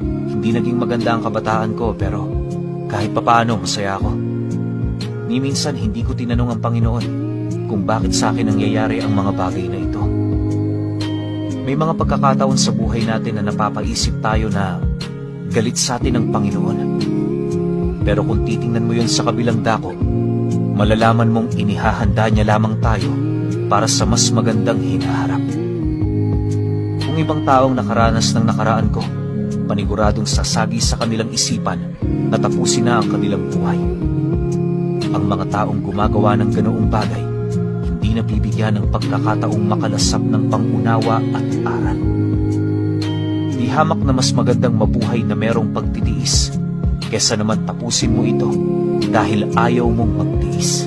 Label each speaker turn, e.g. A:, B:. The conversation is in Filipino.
A: Hindi naging maganda ang kabataan ko pero kahit papaano masaya ako. Ni minsan hindi ko tinanong ang Panginoon kung bakit sa akin nangyayari ang mga bagay na ito. May mga pagkakataon sa buhay natin na napapaisip tayo na galit sa atin ang Panginoon. Pero kung titingnan mo yun sa kabilang dako, malalaman mong inihahanda niya lamang tayo para sa mas magandang hinaharap. Kung ibang taong nakaranas ng nakaraan ko, paniguradong sasagi sa kanilang isipan na tapusin na ang kanilang buhay. Ang mga taong gumagawa ng ganoong bagay, hindi nabibigyan ng pagkakataong makalasap ng pangunawa at aral. Di hamak na mas magandang mabuhay na merong pagtitiis, kesa naman tapusin mo ito dahil ayaw mong magtiis.